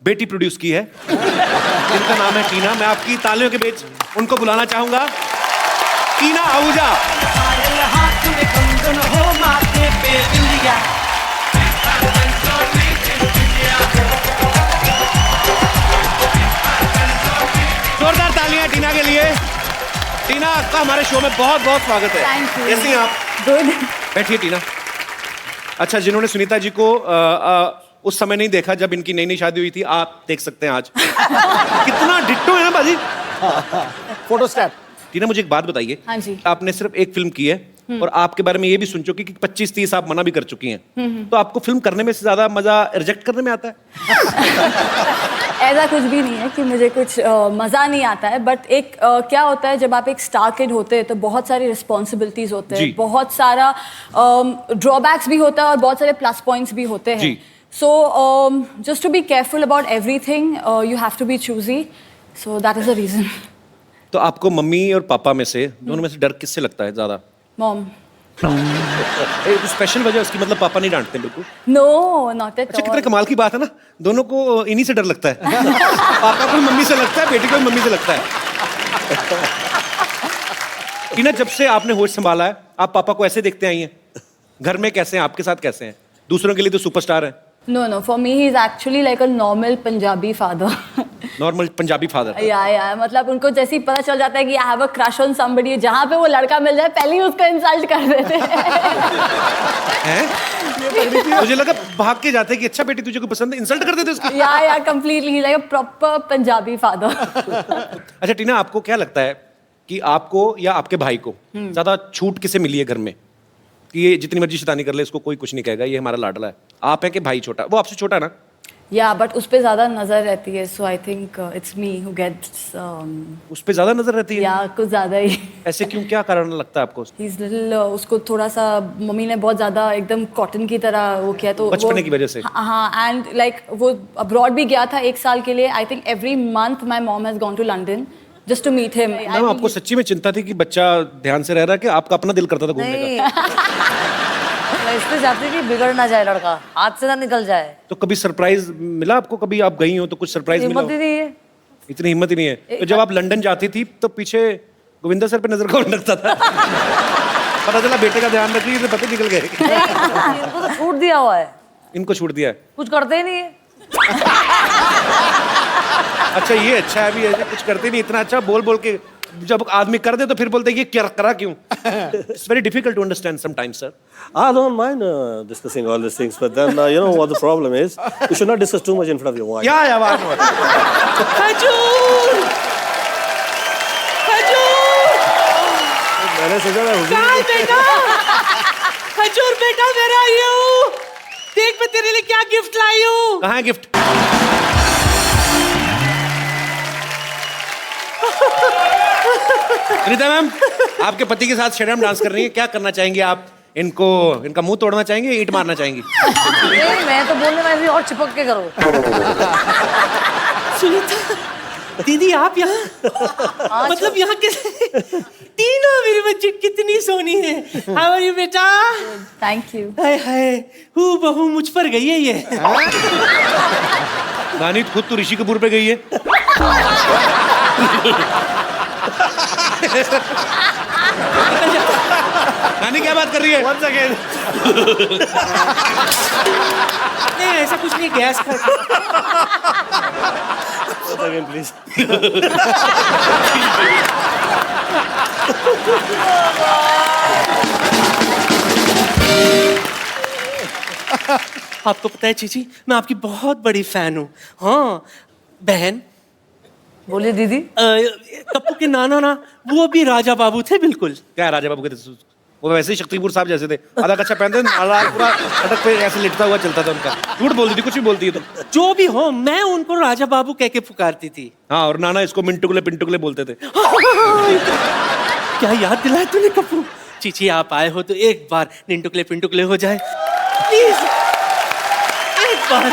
[SPEAKER 3] बेटी प्रोड्यूस की है जिनका नाम है टीना। मैं आपकी तालियों के बीच उनको बुलाना चाहूंगा, टीना आहूजा। जोरदार तालियां टीना के लिए। टीना आपका हमारे शो में बहुत बहुत स्वागत है। कैसी हैं आप? बैठिए टीना। अच्छा, जिन्होंने सुनीता जी को उस समय नहीं देखा जब इनकी नई नई शादी हुई थी, आप देख सकते हैं आज कितना डिट्टो है ना बाजी।
[SPEAKER 6] फोटोस्टैट।
[SPEAKER 3] टीना मुझे एक बात बताइए।
[SPEAKER 8] हाँ जी।
[SPEAKER 3] आपने सिर्फ एक फिल्म की है और आपके बारे में ये भी सुन चुकी कि 25-30 आप मना भी कर चुकी हैं, तो आपको फिल्म करने में से ज्यादा मजा रिजेक्ट करने में आता है?
[SPEAKER 5] ऐसा कुछ भी नहीं है कि मुझे कुछ मज़ा नहीं आता है, बट एक क्या होता है जब आप एक स्टार किड होते हैं तो बहुत सारी रिस्पॉन्सिबिलिटीज होते हैं, बहुत सारा ड्रॉबैक्स भी होता है और बहुत सारे प्लस पॉइंट्स भी होते हैं। So just to be careful about everything, you have to be choosy, so that is the reason.
[SPEAKER 3] तो आपको मम्मी और पापा में से, दोनों में से डर किससे लगता है ज्यादा?
[SPEAKER 5] मॉम।
[SPEAKER 3] एक स्पेशल वजह उसकी, मतलब पापा नहीं डांटते बिल्कुल?
[SPEAKER 5] नो, नॉट एट
[SPEAKER 3] अच्छा, कितने कमाल की बात है ना, दोनों को इन्हीं से डर लगता है। पापा को मम्मी से लगता है, बेटी को मम्मी से लगता है। टीना, जब से आपने होश संभाला है, आप पापा को ऐसे देखते आई हैं? घर में कैसे हैं, आपके साथ कैसे हैं? दूसरों के लिए तो सुपरस्टार है।
[SPEAKER 5] No, for me he is actually like a normal Punjabi father.
[SPEAKER 3] Normal Punjabi father.
[SPEAKER 5] या मतलब उनको जैसे ही पता चल जाता है कि I have a crush on somebody, जहाँ पे वो लड़का मिल जाए पहले ही उसको इंसल्ट कर देते हैं।
[SPEAKER 3] मुझे लगा भाग के जाते हैं कि अच्छा बेटी तुझे को पसंद है, इंसल्ट कर देते उसको।
[SPEAKER 5] या completely like a proper Punjabi father.
[SPEAKER 3] अच्छा टीना, आपको क्या लगता है कि आपको या आपके भाई को ज्यादा छूट किसे मिली है घर में कि ये जितनी मर्जी शैतानी कर ले इसको कोई कुछ नहीं कहेगा, ये हमारा लाडला है? आप है कि भाई छोटा? वो आपसे छोटा ना?
[SPEAKER 5] या बट उस पे ज्यादा नजर रहती है, so I think it's me who gets
[SPEAKER 3] उस पे ज्यादा नजर रहती है?
[SPEAKER 5] या कुछ ज्यादा ही।
[SPEAKER 3] ऐसे क्यों, क्या कारण लगता है आपको?
[SPEAKER 5] ही इज लिटिल, उसको थोड़ा सा मम्मी ने बहुत ज्यादा एकदम कॉटन की तरह वो किया, तो
[SPEAKER 3] बचपने की वजह से।
[SPEAKER 5] हाँ, एंड लाइक वो अब्रॉड भी गया था 1 साल के लिए। I think every month my mom has gone to London just to meet him.
[SPEAKER 3] Ma'am, आपको सच्ची में चिंता थी कि बच्चा ध्यान से रह रहा है कि आपका अपना दिल करता था घूमने का?
[SPEAKER 8] मैं इसलिए चाहती कि बिगड़ ना जाए लड़का, हाथ से ना निकल जाए।
[SPEAKER 3] तो कभी सरप्राइज मिला आपको? कभी आप गई हो तो कुछ सरप्राइज मिला?
[SPEAKER 8] हिम्मत ही नहीं है।
[SPEAKER 3] इतनी हिम्मत ही नहीं है? तो जब आप लंदन जाती थी तो पीछे गोविंदा सर पे नजर कौन रखता था? पता चला बेटे का ध्यान रखी तो पता निकल गए।
[SPEAKER 8] इनको तो छूट दिया हुआ है।
[SPEAKER 3] इनको छूट दिया है?
[SPEAKER 8] कुछ करते ही नहीं है।
[SPEAKER 3] अच्छा, ये अच्छा है, अभी ऐसे कुछ करते नहीं, इतना अच्छा बोल बोल के जब आदमी कर दे तो फिर बोलते ये क्या करा क्यों? It's very difficult to understand sometimes, sir.
[SPEAKER 2] I don't mind discussing all these things, but then you know what the problem is? You should not discuss too much in front of your wife.
[SPEAKER 3] Yeah, बात।
[SPEAKER 16] खजूर, खजूर।
[SPEAKER 2] मैंने सोचा मैं
[SPEAKER 16] कहाँ बेटा? खजूर बेटा मेरा आई हूँ। देख मैं तेरे लिए क्या गिफ्ट लाई हूँ।
[SPEAKER 3] कहाँ है गिफ्ट? सुनीता मैम, आपके पति के साथ शर्म डांस कर रही है, क्या करना चाहेंगे आप? इनको, इनका मुंह तोड़ना चाहेंगे, ईंट मारना चाहेंगी?
[SPEAKER 8] नहीं, मैं तो बोलने में भी और चिपक के करो।
[SPEAKER 16] सुनीता दीदी, आप यहाँ? मतलब यहाँ कैसे? तीनों मेरी बच्ची कितनी सोनी है। हाउ आर यू बेटा?
[SPEAKER 5] Thank you.
[SPEAKER 16] हाय हाय, हूँ बहू मुझ पर गई है ये।
[SPEAKER 3] नानी खुद तो ऋषि कपूर पे गई है। नानी क्या बात कर रही है?
[SPEAKER 2] Once again.
[SPEAKER 16] नहीं ऐसा कुछ नहीं, गैस का।
[SPEAKER 2] Once again, please.
[SPEAKER 16] आपको पता है चीची, मैं आपकी बहुत बड़ी फैन हूँ। हाँ बहन।
[SPEAKER 8] बोलिए दीदी।
[SPEAKER 16] कप्पू के नाना ना, वो भी राजा बाबू थे बिल्कुल।
[SPEAKER 3] क्या राजा बाबू के थे? वो वैसे ही शक्तिपुर साहब जैसे थे, आधा कच्चा पहनते थे, आधा पूरा सड़क पे ऐसे लिटता हुआ चलता था उनका। झूठ बोलती थी, कुछ भी बोलती है तो।
[SPEAKER 16] जो भी हो, मैं उनको राजा बाबू कह के पुकारती थी।
[SPEAKER 3] हाँ, और नाना इसको मिंटुकले पिंटुकले बोलते थे।
[SPEAKER 16] क्या याद दिलाया तूने कप्पू। चीची आप आए हो तो एक बार निंटुकले पिंटुकले हो जाए प्लीज, एक बार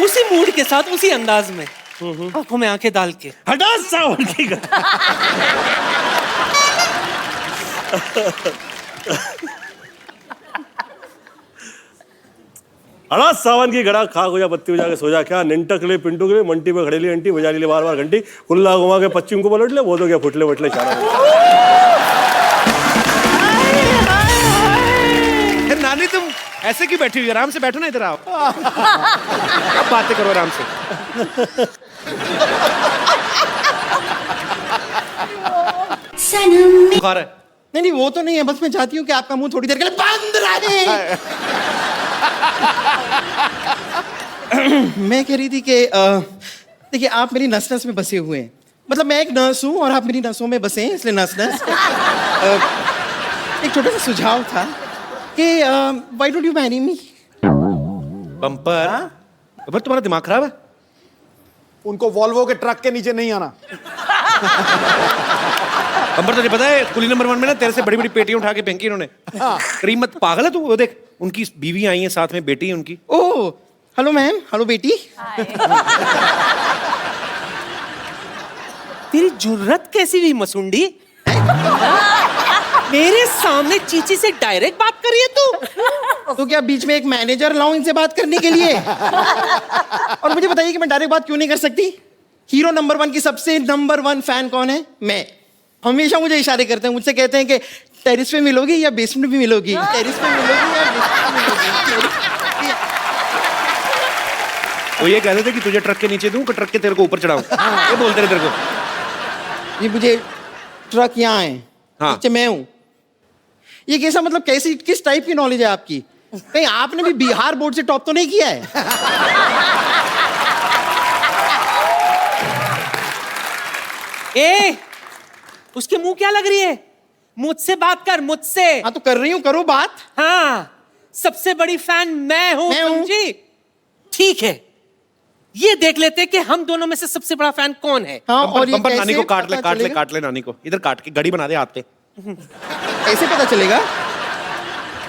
[SPEAKER 16] उसी मूड के साथ, उसी अंदाज में, आंखों में आंखें डाल के।
[SPEAKER 2] हटा सावन की गड़ा। हड़ा सावन की गड़ा, खा गया बत्ती बजा के सो जा, क्या निंटकले पिंटुकले मंटी पे खड़ेली अंटी बजा ली बार बार घंटी, कुल्ला घुमा के पश्चिम को पलट ले, वो तो क्या फुटले वटले चारा।
[SPEAKER 3] नानी तुम ऐसे क्यों बैठी हुई? आराम से बैठो ना, इधर आओ। अब बातें करो आराम से। बुखार है?
[SPEAKER 14] नहीं वो तो नहीं है, बस मैं चाहती हूँ कि आपका मुंह थोड़ी देर के लिए बंद रहे। मैं कह रही थी कि देखिए आप मेरी नस नस में बसे हुए हैं, मतलब मैं एक नर्स हूँ और आप मेरी नसों में बसे हैं, इसलिए नस नस। एक छोटा सा सुझाव था कि why don't you marry me?
[SPEAKER 3] Bumper? Bumper तुम्हारा दिमाग खराब है?
[SPEAKER 6] उनको वॉल्वो के ट्रक के नीचे नहीं आना।
[SPEAKER 3] बम्पर तुझे पता है कुली नंबर 1 में ना तेरे से बड़ी बड़ी पेटियां उठा के फेंकी इन्होंने। करीम मत, पागल है तू? वो देख उनकी बीवी आई है साथ में, बेटी है उनकी।
[SPEAKER 14] Oh hello ma'am. हेलो बेटी।
[SPEAKER 16] तेरी जुर्रत कैसी हुई मसुंडी? मेरे सामने चीची से डायरेक्ट बात कर रही है तू?
[SPEAKER 14] तो क्या बीच में एक मैनेजर लाऊं इनसे बात करने के लिए? और मुझे बताइए कि मैं डायरेक्ट बात क्यों नहीं कर सकती? हीरो नंबर 1 की सबसे नंबर 1 फैन कौन है? मैं। हमेशा मुझे इशारे करते हैं, मुझसे कहते हैं कि टेरिस पे मिलोगी या बेसमेंट में मिलोगी, टेरिस पे मिलोगी या बेसमेंट में मिलोगी।
[SPEAKER 3] वो ये कहते थे कि तुझे ट्रक के नीचे दूं कि ट्रक के तेरे को ऊपर चढ़ाऊं। ये बोलते रहे तेरे को।
[SPEAKER 14] ये मुझे ट्रक यहाँ है, नीचे मैं हूँ। ये कैसा, मतलब कैसी, किस टाइप की नॉलेज है आपकी? कहीं आपने भी बिहार बोर्ड से टॉप तो नहीं किया है?
[SPEAKER 16] ए, उसके मुंह क्या लग रही है? मुझसे बात कर, मुझसे।
[SPEAKER 14] हाँ तो कर रही हूँ, करो बात।
[SPEAKER 16] हाँ, सबसे बड़ी फैन मैं हूँ, समझी? ठीक है, ये देख लेते हैं कि हम दोनों में से सबसे बड़ा फैन कौन है।
[SPEAKER 14] हाँ, और ये
[SPEAKER 3] बम्पर नानी को
[SPEAKER 14] कैसे
[SPEAKER 3] काट ले,
[SPEAKER 14] पता
[SPEAKER 3] काट ले,
[SPEAKER 14] चलेगा?
[SPEAKER 3] काट ले नानी को, इधर काट के गड़ी बना दे हाथ पे।
[SPEAKER 14] कैसे पता चलेगा?